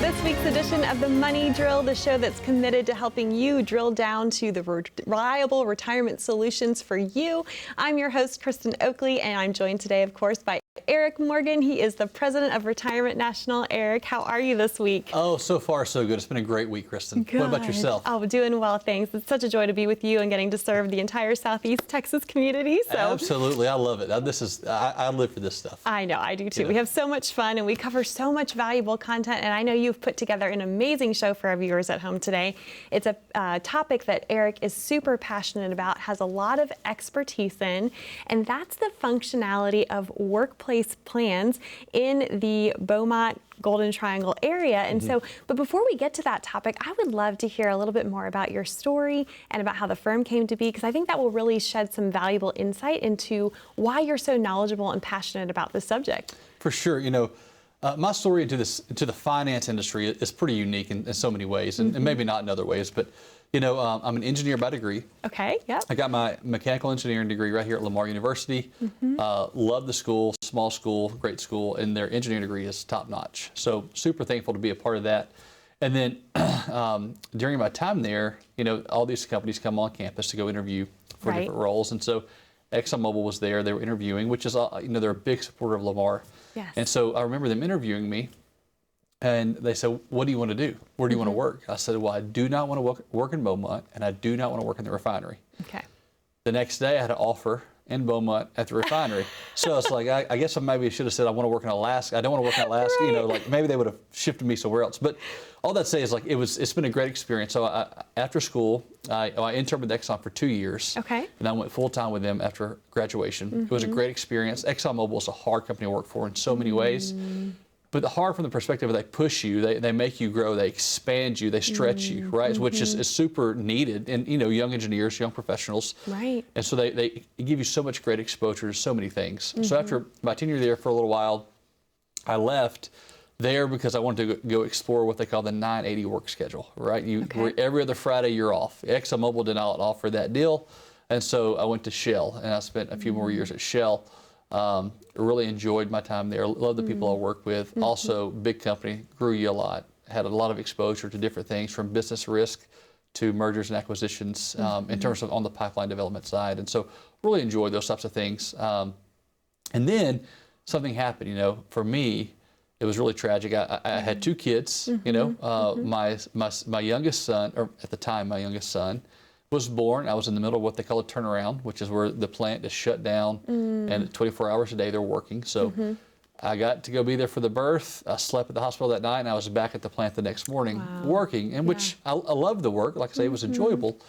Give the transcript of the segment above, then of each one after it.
this week's edition of the Money Drill, the show that's committed to helping you drill down to the reliable retirement solutions for you. I'm your host, Kristen Oakley, and I'm joined today, of course, by Erik Morgan. He is the president of Retirement National. Erik, how are you this week? Oh, so far so good. It's been a great week, Kristen. Good. What about yourself? Oh, doing well, thanks. It's such a joy to be with you and getting to serve the entire Southeast Texas community. So. Absolutely, I love it. I live for this stuff. I know, I do too. Yeah. We have so much fun and we cover so much valuable content, and I know you've put together an amazing show for our viewers at home today. It's a topic that Erik is super passionate about, has a lot of expertise in, and that's the functionality of workplace plans in the Beaumont Golden Triangle area. And so, but before we get to that topic, I would love to hear a little bit more about your story and about how the firm came to be, because I think that will really shed some valuable insight into why you're so knowledgeable and passionate about this subject. For sure. You know, my story into the finance industry is pretty unique in so many ways, and maybe not in other ways, but you know, I'm an engineer by degree. Okay, yeah. I got my mechanical engineering degree right here at Lamar University. Love the school, small school, great school, and their engineering degree is top notch. So super thankful to be a part of that. And then during my time there, you know, all these companies come on campus to go interview for different roles. And so ExxonMobil was there, they were interviewing, which is, you know, they're a big supporter of Lamar. Yes. And so I remember them interviewing me. And they said, what do you want to do? Where do you want to work? I said, well, I do not want to work in Beaumont, and I do not want to work in the refinery. Okay. The next day, I had an offer in Beaumont at the refinery. So it's like, I guess I maybe should have said I want to work in Alaska. I don't want to work in Alaska. You know, like maybe they would have shifted me somewhere else. But all that to say is, like, it's been a great experience. So after school, I interned with Exxon for 2 years. Okay. And I went full time with them after graduation. It was a great experience. ExxonMobil is a hard company to work for in so many ways. But the hard from the perspective of they push you, they make you grow, they expand you, they stretch you, right? Which is super needed in, you know, young engineers, young professionals. Right. And so they give you so much great exposure to so many things. So after my tenure there for a little while, I left there because I wanted to go explore what they call the 980 work schedule, right? Every other Friday you're off. ExxonMobil did not offer that deal. And so I went to Shell, and I spent a few more years at Shell. Really enjoyed my time there. Love the people I work with. Also, big company, grew you a lot. Had a lot of exposure to different things, from business risk to mergers and acquisitions in terms of on the pipeline development side. And so really enjoyed those types of things. And then something happened, you know, for me, it was really tragic. I had 2 kids, you know, my youngest son, or at the time, my youngest son, was born. I was in the middle of what they call a turnaround, which is where the plant is shut down and 24 hours a day they're working. So I got to go be there for the birth. I slept at the hospital that night, and I was back at the plant the next morning working, in which I loved the work. Like I say, it was enjoyable.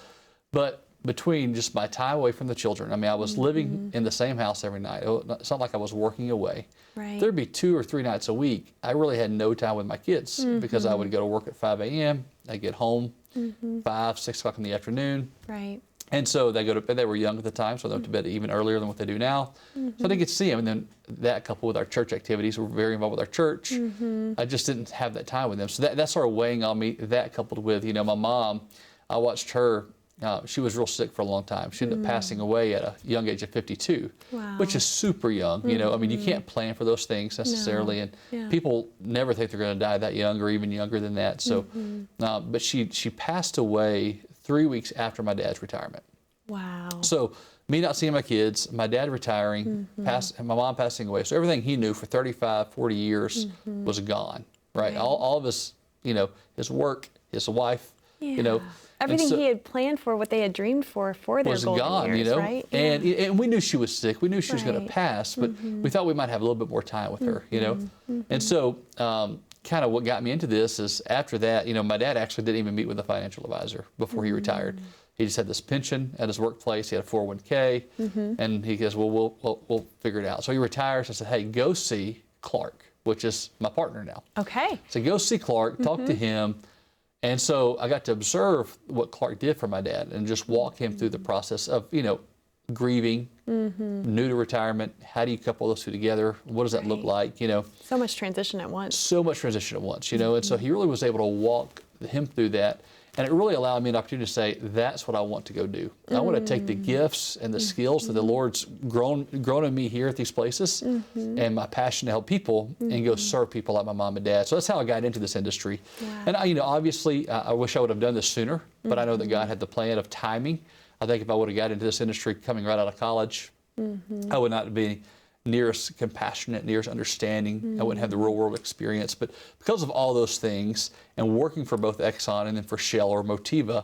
But between just my time away from the children, I mean, I was living in the same house every night. It's not like I was working away. Right. There'd be 2 or 3 nights a week. I really had no time with my kids because I would go to work at 5 a.m. I'd get home 5, 6 o'clock in the afternoon. Right. And so they go to bed. They were young at the time, so they went to bed even earlier than what they do now. So I didn't get to see them. And then that, coupled with our church activities, we're very involved with our church. I just didn't have that time with them. So that started weighing on me. That, coupled with, you know, my mom, I watched her. She was real sick for a long time. She ended up passing away at a young age of 52, which is super young. You know, I mean, you can't plan for those things necessarily, and people never think they're going to die that young or even younger than that. So, but she passed away 3 weeks after my dad's retirement. Wow. So me not seeing my kids, my dad retiring, my mom passing away. So everything he knew for 35, 40 years was gone, right? All of his, you know, his work, his wife, you know. Everything he had planned for, what they had dreamed for their was golden gone, years, you know. right? And we knew she was sick. We knew she was going to pass, but we thought we might have a little bit more time with her, you know. And so kind of what got me into this is after that, you know, my dad actually didn't even meet with a financial advisor before he retired. He just had this pension at his workplace. He had a 401k, and he goes, well, we'll figure it out. So he retires. I said, hey, go see Clark, which is my partner now. Okay. So go see Clark, talk to him. And so I got to observe what Clark did for my dad and just walk him through the process of, you know, grieving, new to retirement. How do you couple those two together? What does that look like? You know, so much transition at once. So much transition at once, you know, and so he really was able to walk him through that. And it really allowed me an opportunity to say, that's what I want to go do. I want to take the gifts and the skills that the Lord's grown in me here at these places and my passion to help people and go serve people like my mom and dad. So that's how I got into this industry. Wow. And I, obviously, I wish I would have done this sooner, but I know that God had the plan of timing. I think if I would have got into this industry coming right out of college, I would not be near as compassionate, near as understanding. I wouldn't have the real world experience. But because of all those things and working for both Exxon and then for Shell or Motiva,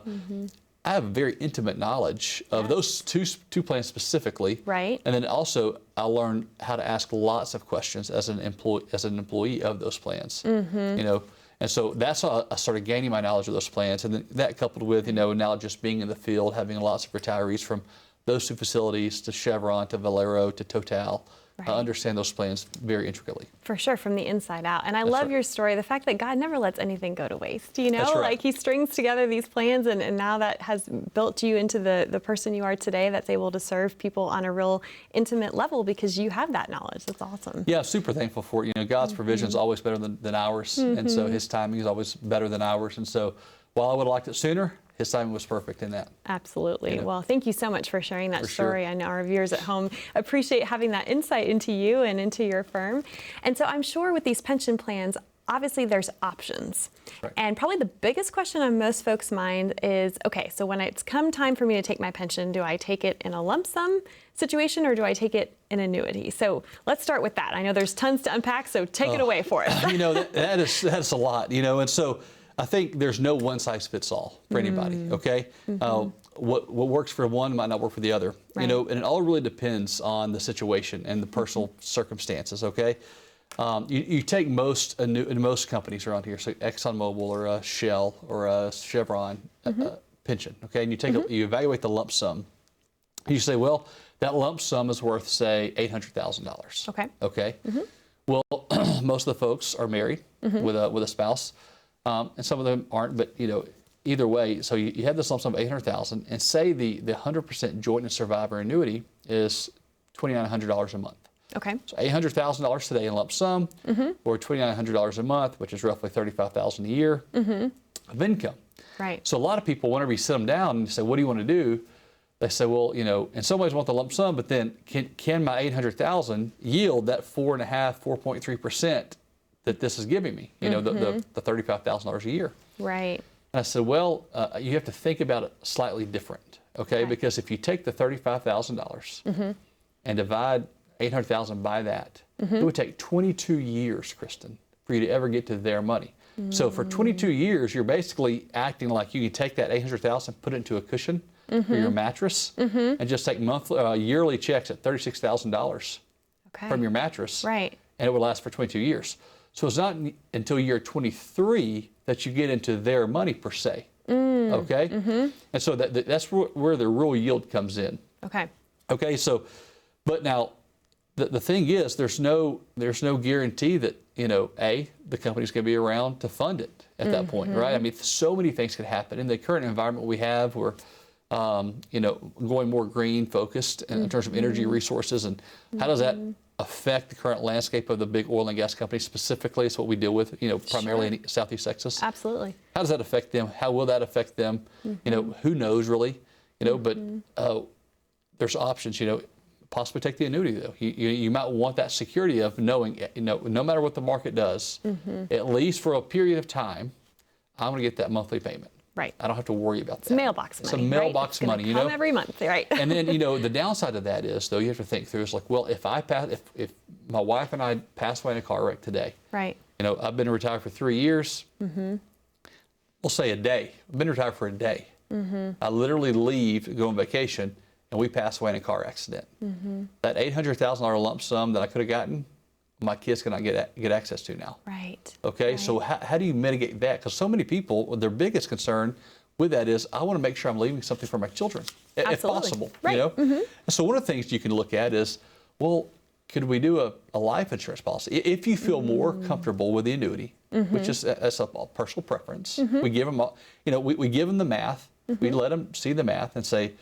I have a very intimate knowledge of those two plants specifically. Right. And then also I learned how to ask lots of questions as an employee of those plants. And so that's how I started gaining my knowledge of those plants. And then that coupled with, now just being in the field, having lots of retirees from those two facilities to Chevron, to Valero, to Total, I understand those plans very intricately. For sure, from the inside out. And I love your story, the fact that God never lets anything go to waste, That's right. Like he strings together these plans and now that has built you into the person you are today that's able to serve people on a real intimate level because you have that knowledge. That's awesome. Yeah, super thankful for it. God's provision is always better than ours. And so his timing is always better than ours. And so while I would have liked it sooner, his timing was perfect in that. Absolutely. Well, thank you so much for sharing that story. Sure. I know our viewers at home appreciate having that insight into you and into your firm. And so I'm sure with these pension plans, obviously there's options. Right. And probably the biggest question on most folks' mind is, okay, so when it's come time for me to take my pension, do I take it in a lump sum situation or do I take it in annuity? So let's start with that. I know there's tons to unpack, so take it away for us. That is a lot, and so I think there's no one size fits all for anybody, okay? What works for one might not work for the other, and it all really depends on the situation and the personal circumstances, okay? You take most companies around here, so ExxonMobil or Shell or Chevron pension, okay? And you evaluate the lump sum. You say, well, that lump sum is worth, say, $800,000. Okay. Okay. Well, most of the folks are married with a spouse. And some of them aren't, but either way, so you have this lump sum of $800,000, and say the 100% joint and survivor annuity is $2,900 a month. Okay. So $800,000 today in lump sum, or $2,900 a month, which is roughly $35,000 a year of income. Right. So a lot of people, whenever you sit them down and you say, "What do you want to do?" They say, "Well, in some ways I want the lump sum, but then can my $800,000 yield that 4.3% that this is giving me, the $35,000 a year?" Right. And I said, well, you have to think about it slightly different, okay? Because if you take the $35,000 and divide 800,000 by that, it would take 22 years, Kristen, for you to ever get to their money. So for 22 years, you're basically acting like you can take that 800,000, put it into a cushion for your mattress, and just take yearly checks at $36,000 from your mattress, right? And it would last for 22 years. So it's not until year 23 that you get into their money per se, okay? And so that's where the real yield comes in. Okay. Okay, so, but now the thing is, there's no guarantee that the company's going to be around to fund it at that point, right? I mean, so many things can happen in the current environment we have. We're going more green focused in terms of energy resources, and how does that affect the current landscape of the big oil and gas companies specifically? It's what we deal with, primarily in Southeast Texas. Absolutely. How does that affect them? How will that affect them? Who knows really? But there's options. Possibly take the annuity though. You might want that security of knowing, no matter what the market does, at least for a period of time, I'm going to get that monthly payment. Right. I don't have to worry about that. It's mailbox money. It's a mailbox money, come every month, right? And then, the downside of that is, though, you have to think through. It's like, well, if my wife and I pass away in a car wreck today, right? I've been retired for 3 years. We'll say a day. I've been retired for a day. I literally leave, go on vacation, and we pass away in a car accident. That $800,000 lump sum that I could have gotten, my kids cannot get access to now. Right. Okay, right. so how do you mitigate that? Because so many people, their biggest concern with that is, I want to make sure I'm leaving something for my children, if possible. Right. And so one of the things you can look at is, well, could we do a life insurance policy? If you feel more comfortable with the annuity, which is that's a personal preference, we give them, we give them the math. We let them see the math and say,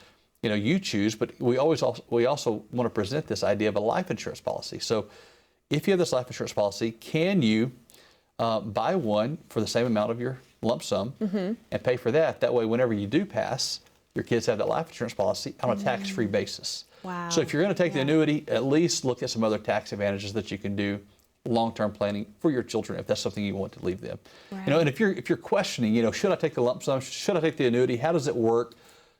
you choose. But we also want to present this idea of a life insurance policy. So if you have this life insurance policy, can you buy one for the same amount of your lump sum and pay for that. That way, whenever you do pass, your kids have that life insurance policy on a tax-free basis. Wow. So if you're going to take the annuity, at least look at some other tax advantages that you can do, long-term planning for your children if that's something you want to leave them. Right. You know, and if you're questioning, you know, should I take the lump sum? Should I take the annuity? How does it work?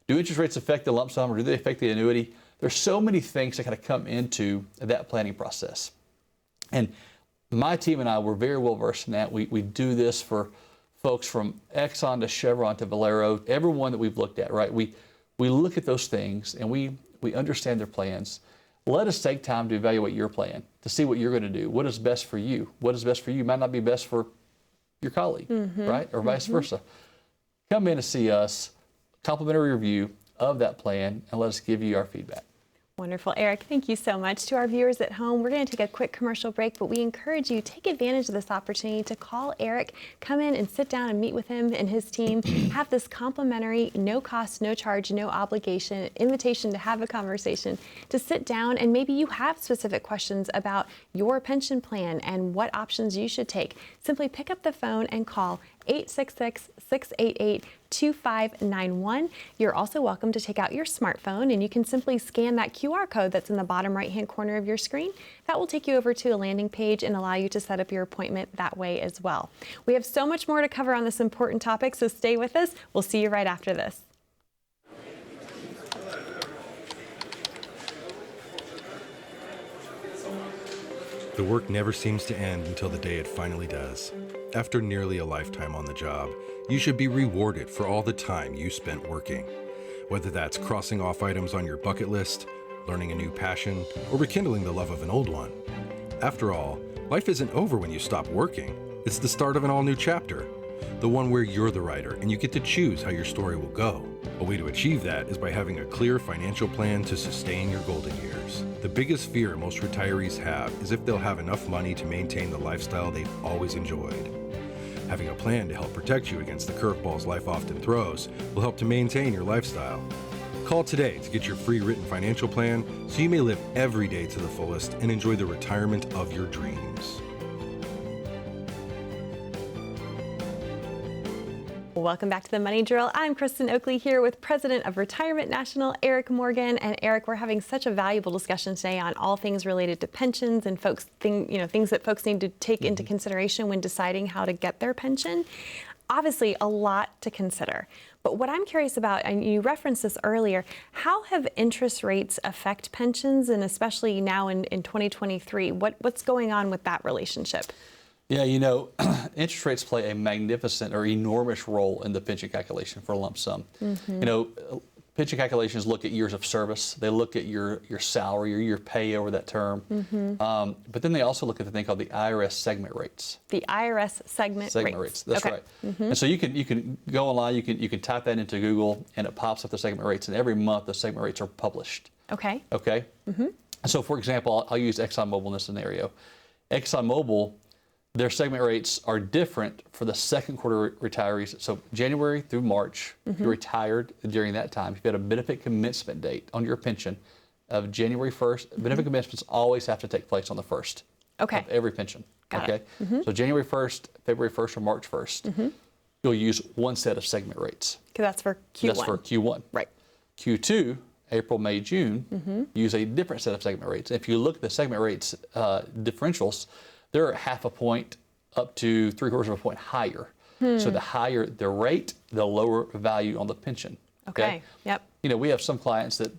Do interest rates affect the lump sum or do they affect the annuity? There's so many things that kind of come into that planning process. And my team and I were very well versed in that. We do this for folks from Exxon to Chevron to Valero, everyone that we've looked at, right? We look at those things and we understand their plans. Let us take time to evaluate your plan, to see what you're going to do. What is best for you? What is best for you might not be best for your colleague, right? Or vice versa. Come in to see us, complimentary review of that plan, and let us give you our feedback. Wonderful. Erik, thank you so much. To our viewers at home, we're going to take a quick commercial break, but we encourage you, take advantage of this opportunity to call Erik, come in and sit down and meet with him and his team, have this complimentary, no cost, no charge, no obligation, invitation to have a conversation, to sit down, and maybe you have specific questions about your pension plan and what options you should take. Simply pick up the phone and call 866-688-2591. You're also welcome to take out your smartphone and you can simply scan that QR code that's in the bottom right-hand corner of your screen. That will take you over to a landing page and allow you to set up your appointment that way as well. We have so much more to cover on this important topic, so stay with us. We'll see you right after this. The work never seems to end until the day it finally does. After nearly a lifetime on the job, you should be rewarded for all the time you spent working. Whether that's crossing off items on your bucket list, learning a new passion, or rekindling the love of an old one. After all, life isn't over when you stop working. It's the start of an all-new chapter. The one where you're the writer and you get to choose how your story will go. A way to achieve that is by having a clear financial plan to sustain your golden years. The biggest fear most retirees have is if they'll have enough money to maintain the lifestyle they've always enjoyed. Having a plan to help protect you against the curveballs life often throws will help to maintain your lifestyle. Call today to get your free written financial plan so you may live every day to the fullest and enjoy the retirement of your dreams. Welcome back to the Money Drill. I'm Kristen Oakley here with President of Retirement National, Erik Morgan. And Erik, we're having such a valuable discussion today on all things related to pensions and things that folks need to take into consideration when deciding how to get their pension. Obviously, a lot to consider. But what I'm curious about, and you referenced this earlier, how have interest rates affect pensions, and especially now in 2023? What's going on with that relationship? Yeah, you know, interest rates play a magnificent or enormous role in the pension calculation for a lump sum. You know, pension calculations look at years of service. They look at your salary or your pay over that term. But then they also look at the thing called the IRS segment rates. The IRS segment rates. That's right. And so you can go online, you can type that into Google, and it pops up the segment rates. And every month, the segment rates are published. Okay. Okay. So, for example, I'll use ExxonMobil in this scenario. ExxonMobil, their segment rates are different for the second quarter retirees. So January through March, if you retired during that time, if you had a benefit commencement date on your pension of January 1st, benefit commencements always have to take place on the 1st of every pension. Got it. So January 1st, February 1st, or March 1st, you'll use one set of segment rates. Okay, that's for Q1. That's for Q1. Right. Q2, April, May, June, use a different set of segment rates. If you look at the segment rates differentials, they're half a point up to 3/4 of a point higher. So the higher the rate, the lower value on the pension. Okay. Yep. You know, we have some clients that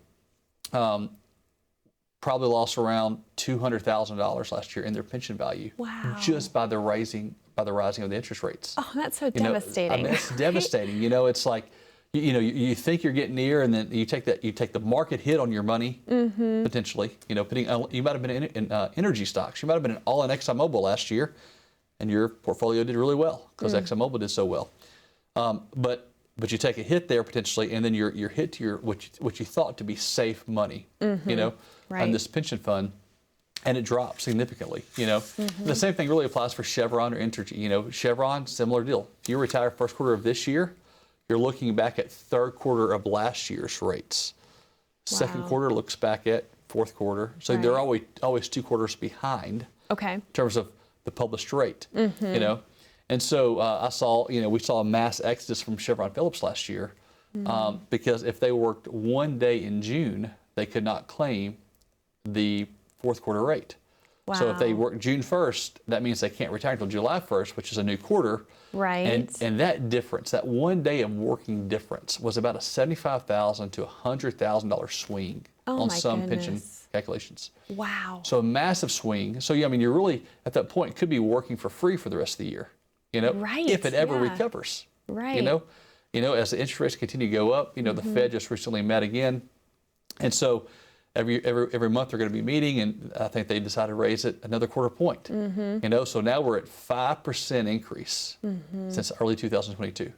probably lost around $200,000 last year in their pension value. Wow. Just by the rising of the interest rates. Oh, that's so devastating. I mean, it's devastating. You know, it's like, you think you're getting near, and then you take the market hit on your money, potentially. You know, you might have been in energy stocks. You might have been all in ExxonMobil last year, and your portfolio did really well because ExxonMobil did so well. But you take a hit there potentially, and then you're hit to what you thought to be safe money. You know, on this pension fund, and it drops significantly. You know, the same thing really applies for Chevron or Entergy. You know, Chevron, similar deal. If you retire first quarter of this year, you're looking back at third quarter of last year's rates. Second quarter looks back at fourth quarter. So they're always 2 quarters behind in terms of the published rate. You know, And so I saw, we saw a mass exodus from Chevron Phillips last year because if they worked one day in June, they could not claim the fourth quarter rate. Wow. So if they work June 1st, that means they can't retire until July 1st, which is a new quarter. Right. And that difference, that 1 day of working difference, was about a $75,000 to $100,000 swing on some pension calculations. Wow. So a massive swing. So yeah, I mean, you're really at that point could be working for free for the rest of the year. Right. If it ever recovers. Right. As the interest rates continue to go up, the Fed just recently met again, and so every month they're going to be meeting, and I think they decided to raise it another quarter point. So now we're at 5% increase since early 2022.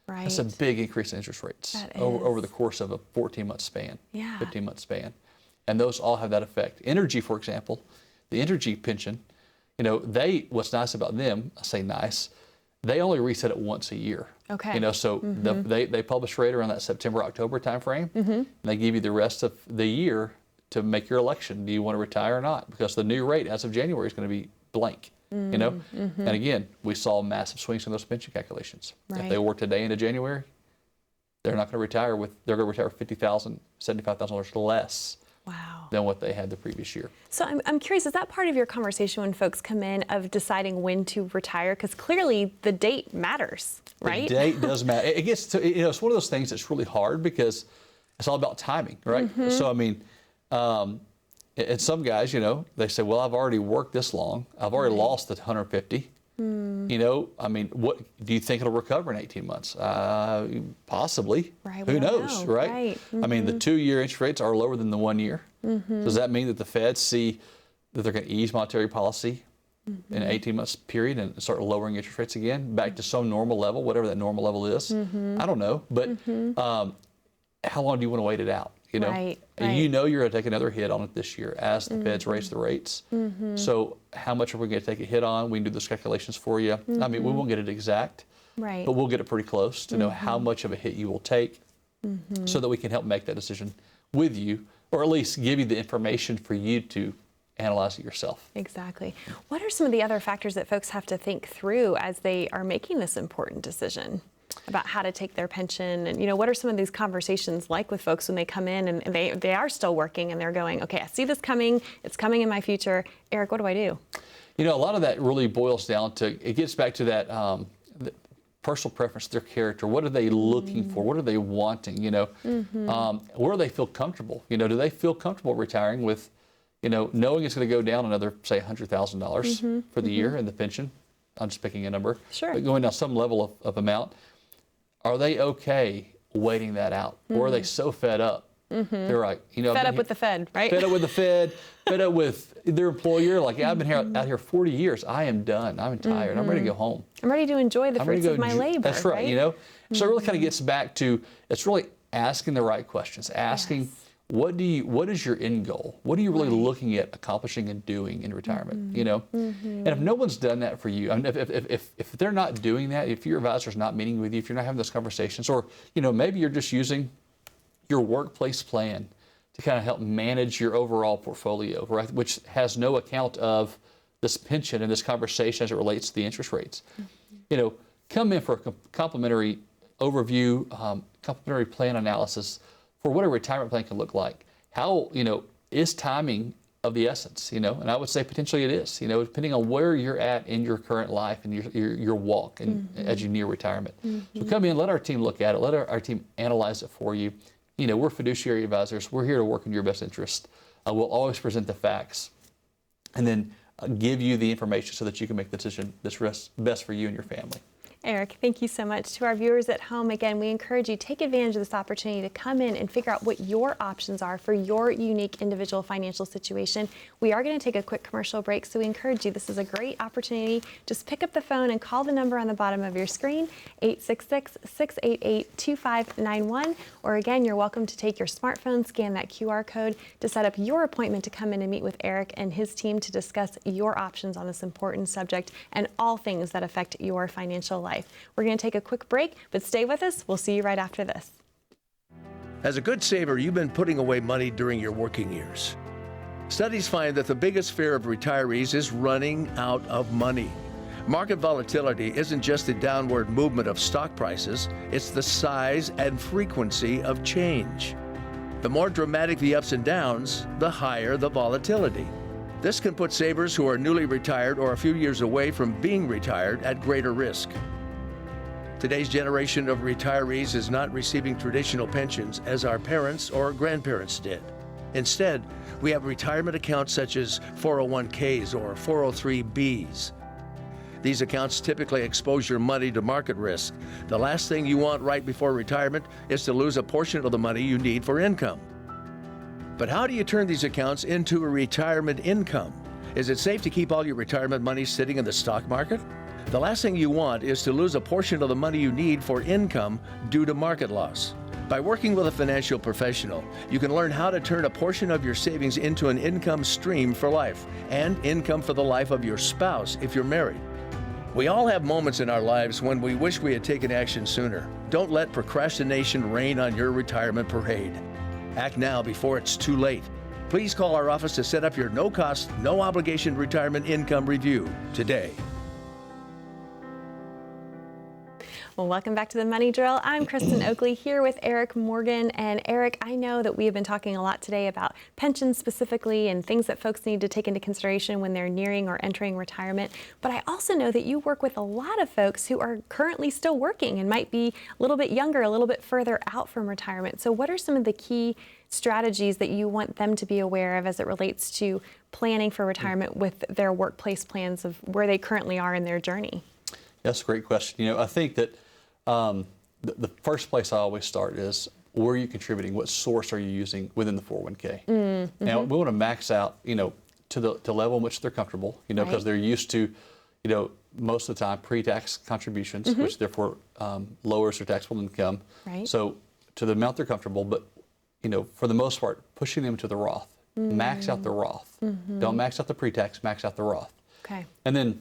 Right. That's a big increase in interest rates over the course of a 14-month span, 15-month span, and those all have that effect. Energy, for example, the energy pension, what's nice about them, I say nice, they only reset it once a year. Okay. So they publish rate around that September-October timeframe, and they give you the rest of the year to make your election. Do you want to retire or not? Because the new rate as of January is going to be blank. And again, we saw massive swings in those pension calculations. Right. If they work today into January, they're not going to retire they're going to retire $50,000, $75,000 less. Wow. Than what they had the previous year. So I'm curious, is that part of your conversation when folks come in of deciding when to retire? Because clearly the date matters, right? The date does matter. It gets to, it's one of those things that's really hard because it's all about timing, right? So, I mean, and some guys, they say, well, I've already worked this long. I've already lost the 150. I mean, what do you think it'll recover in 18 months? Possibly. Right, Who knows, right? I mean, the 2-year interest rates are lower than the 1 year. Does that mean that the Fed see that they're going to ease monetary policy in an 18-month period and start lowering interest rates again back to some normal level, whatever that normal level is? I don't know, but how long do you want to wait it out? Right. You're going to take another hit on it this year as the Feds raise the rates. So how much are we going to take a hit on? We can do those calculations for you. I mean, we won't get it exact, but we'll get it pretty close to know how much of a hit you will take so that we can help make that decision with you, or at least give you the information for you to analyze it yourself. Exactly. What are some of the other factors that folks have to think through as they are making this important decision about how to take their pension? And what are some of these conversations like with folks when they come in and they are still working and they're going, okay, I see this coming, it's coming in my future. Erik, what do I do? A lot of that really boils down to, it gets back to that the personal preference, their character. What are they looking for? What are they wanting? Where do they feel comfortable? Do they feel comfortable retiring with, knowing it's going to go down another, say, $100,000 for the year in the pension? I'm just picking a number. Sure. But going down some level of amount. Are they okay waiting that out? Or are they so fed up? They're like, fed up with the Fed, right? Fed up with the Fed, fed up with their employer. Like, I've been out here 40 years. I am done. I'm tired. I'm ready to go home. I'm ready to enjoy the fruits of my labor. That's right, So it really kind of gets back to, it's really asking the right questions, asking, what is your end goal? What are you really looking at accomplishing and doing in retirement? And if no one's done that for you, I mean, if they're not doing that, if your advisor's not meeting with you, if you're not having those conversations, or maybe you're just using your workplace plan to kind of help manage your overall portfolio, right? Which has no account of this pension and this conversation as it relates to the interest rates. Come in for a complimentary overview, complimentary plan analysis for what a retirement plan can look like. How, is timing of the essence, and I would say potentially it is, depending on where you're at in your current life and your walk and as you near retirement. So come in, let our team look at it, let our team analyze it for you. We're fiduciary advisors. We're here to work in your best interest. We'll always present the facts and then give you the information so that you can make the decision that's best for you and your family. Erik, thank you so much. To our viewers at home, again, we encourage you to take advantage of this opportunity to come in and figure out what your options are for your unique individual financial situation. We are going to take a quick commercial break, so we encourage you. This is a great opportunity. Just pick up the phone and call the number on the bottom of your screen, 866-688-2591. Or again, you're welcome to take your smartphone, scan that QR code to set up your appointment to come in and meet with Erik and his team to discuss your options on this important subject and all things that affect your financial life. We're going to take a quick break, but stay with us. We'll see you right after this. As a good saver, you've been putting away money during your working years. Studies find that the biggest fear of retirees is running out of money. Market volatility isn't just the downward movement of stock prices, it's the size and frequency of change. The more dramatic the ups and downs, the higher the volatility. This can put savers who are newly retired or a few years away from being retired at greater risk. Today's generation of retirees is not receiving traditional pensions as our parents or grandparents did. Instead, we have retirement accounts such as 401ks or 403bs. These accounts typically expose your money to market risk. The last thing you want right before retirement is to lose a portion of the money you need for income. But how do you turn these accounts into a retirement income? Is it safe to keep all your retirement money sitting in the stock market? The last thing you want is to lose a portion of the money you need for income due to market loss. By working with a financial professional, you can learn how to turn a portion of your savings into an income stream for life and income for the life of your spouse if you're married. We all have moments in our lives when we wish we had taken action sooner. Don't let procrastination reign on your retirement parade. Act now before it's too late. Please call our office to set up your no-cost, no-obligation retirement income review today. Well, welcome back to the Money Drill. I'm Kristen Oakley here with Erik Morgan. And Erik, I know that we have been talking a lot today about pensions specifically and things that folks need to take into consideration when they're nearing or entering retirement. But I also know that you work with a lot of folks who are currently still working and might be a little bit younger, a little bit further out from retirement. So what are some of the key strategies that you want them to be aware of as it relates to planning for retirement with their workplace plans of where they currently are in their journey? That's a great question. You know, I think that the first place I always start is where are you contributing? What source are you using within the 401k? Mm-hmm. Now, we want to max out, you know, to the level in which they're comfortable, you know, because they're used to, you know, most of the time pre-tax contributions, which therefore lowers their taxable income. Right. So to the amount they're comfortable, but, you know, for the most part, pushing them to the Roth. Max out the Roth. Don't max out the pre-tax, max out the Roth. Okay. And then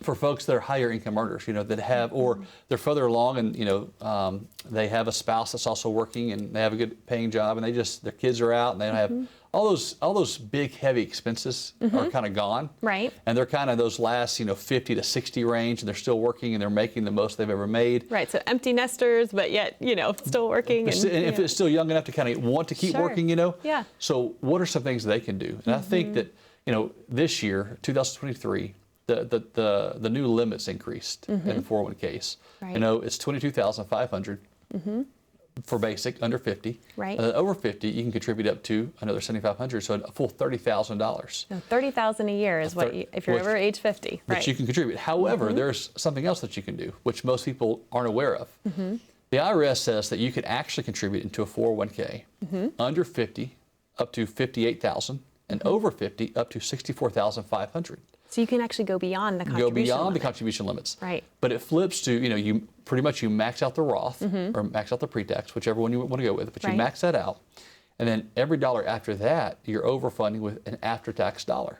for folks that are higher income earners, you know, that have, or they're further along and, you know, they have a spouse that's also working and they have a good paying job and they just, their kids are out and they don't have, all those big heavy expenses are kind of gone. Right. And they're kind of those last, you know, 50 to 60 range and they're still working and they're making the most they've ever made. Right. So empty nesters, but yet, you know, still working. And if it's still young enough to kind of want to keep working, you know. Yeah. So what are some things they can do? And I think that, you know, this year, 2023, the new limits increased in the 401ks. Right. You know, it's $22,500 for basic, under 50. Right. And then over 50, you can contribute up to another $7,500, so a full $30,000. So $30,000 a year is what you, if you're over age 50. That you can contribute. However, there's something else that you can do, which most people aren't aware of. The IRS says that you can actually contribute into a 401k under 50 up to $58,000 and over 50 up to $64,500. So you can actually go beyond the contribution limits. Right. But it flips to, you know, you pretty much you max out the Roth or max out the pre-tax, whichever one you want to go with, but you max that out. And then every dollar after that, you're overfunding with an after-tax dollar.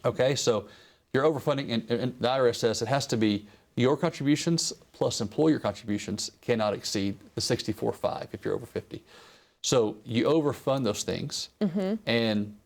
Okay, so you're overfunding, and the IRS says it has to be your contributions plus employer contributions cannot exceed the 64.5 if you're over 50. So you overfund those things and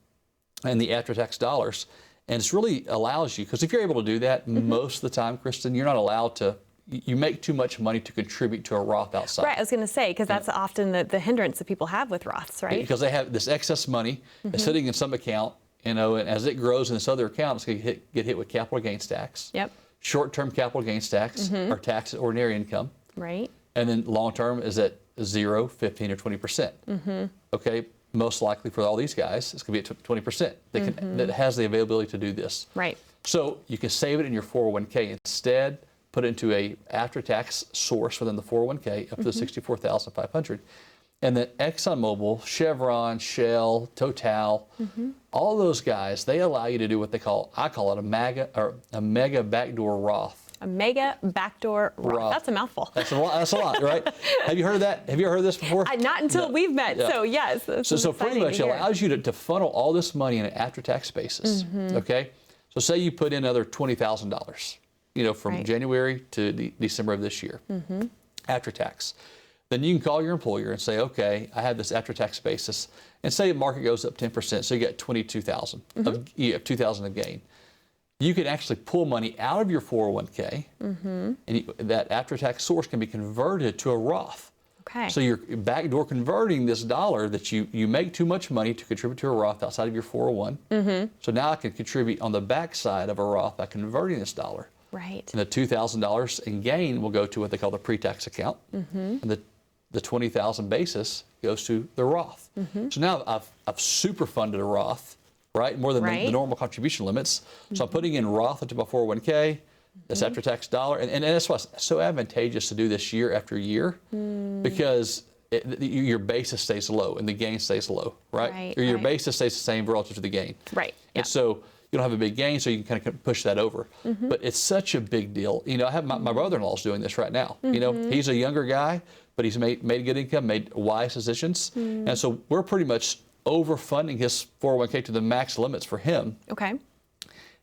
the after-tax dollars. And it really allows you, because if you're able to do that most of the time, Kristen, you're not allowed to, you make too much money to contribute to a Roth outside. Right, I was going to say, because that's often the hindrance that people have with Roths, right? Because they have this excess money that's sitting in some account, you know, and as it grows in this other account, it's going to get hit with capital gains tax. Yep. Short-term capital gains tax are taxed at ordinary income. Right. And then long-term is at 0, 15, or 20%. Okay. Most likely for all these guys, it's going to be at 20%. That has the availability to do this. Right. So you can save it in your 401k. Instead, put it into a after-tax source within the 401k up to the $64,500. And then ExxonMobil, Chevron, Shell, Total, all those guys, they allow you to do what I call it a mega backdoor Roth. A mega backdoor Roth. That's a mouthful. That's a lot, right? Have you heard of that? Have you ever heard of this before? Not until we've met, so yes. So pretty much allows you to funnel all this money in an after-tax basis, okay? So say you put in another $20,000, you know, from January to December of this year, after tax. Then you can call your employer and say, okay, I have this after-tax basis, and say the market goes up 10%, so you get $22,000. You have $2,000 of gain. you can actually pull money out of your 401k, and that after-tax source can be converted to a Roth. Okay. So you're backdoor converting this dollar that you make too much money to contribute to a Roth outside of your 401. So now I can contribute on the backside of a Roth by converting this dollar. Right. And the $2,000 in gain will go to what they call the pre-tax account, and the 20,000 basis goes to the Roth. So now I've super funded a Roth, right? More than the normal contribution limits. So I'm putting in Roth into my 401k. That's after-tax dollar, and that's why it's so advantageous to do this year after year, because your basis stays low and the gain stays low, right? Or your basis stays the same relative to the gain. Right. And so you don't have a big gain, so you can kind of push that over. But it's such a big deal. You know, I have my brother-in-law's doing this right now. You know, he's a younger guy, but he's made good income, made wise decisions, and so we're pretty much overfunding his 401k to the max limits for him. Okay.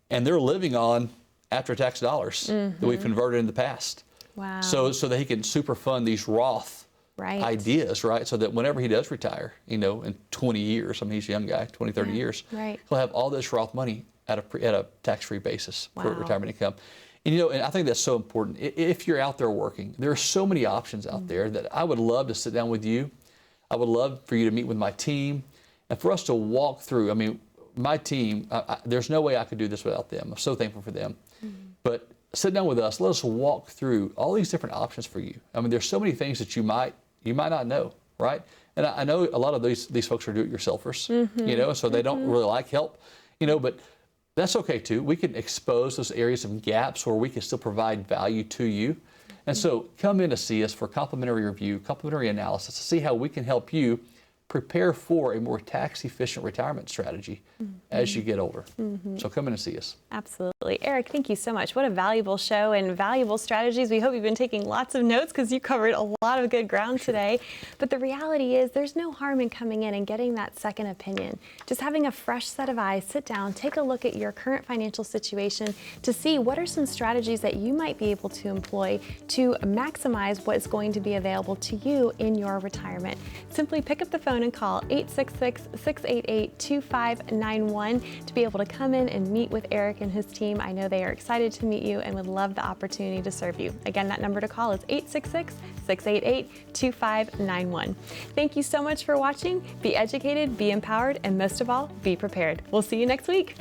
And they're living on after-tax dollars that we've converted in the past. Wow. So that he can super fund these Roth ideas, right? So that whenever he does retire, you know, in 20 years, I mean, he's a young guy, 20, 30 years, he'll have all this Roth money at a tax-free basis for retirement income. And, you know, and I think that's so important. If you're out there working, there are so many options out there that I would love to sit down with you. I would love for you to meet with my team and for us to walk through. I mean, my team, there's no way I could do this without them. I'm so thankful for them. But sit down with us. Let us walk through all these different options for you. I mean, there's so many things that you might not know, right? And I know a lot of these folks are do-it-yourselfers, you know, so they don't really like help, you know, but that's okay too. We can expose those areas of gaps where we can still provide value to you. And so come in to see us for complimentary review, complimentary analysis to see how we can help you prepare for a more tax-efficient retirement strategy as you get older. So come in and see us. Absolutely. Erik, thank you so much. What a valuable show and valuable strategies. We hope you've been taking lots of notes because you covered a lot of good ground today. But the reality is there's no harm in coming in and getting that second opinion. Just having a fresh set of eyes, sit down, take a look at your current financial situation to see what are some strategies that you might be able to employ to maximize what is going to be available to you in your retirement. Simply pick up the phone and call 866-688-2591 to be able to come in and meet with Erik and his team. I know they are excited to meet you and would love the opportunity to serve you. Again, that number to call is 866-688-2591. Thank you so much for watching. Be educated, be empowered, and most of all, be prepared. We'll see you next week.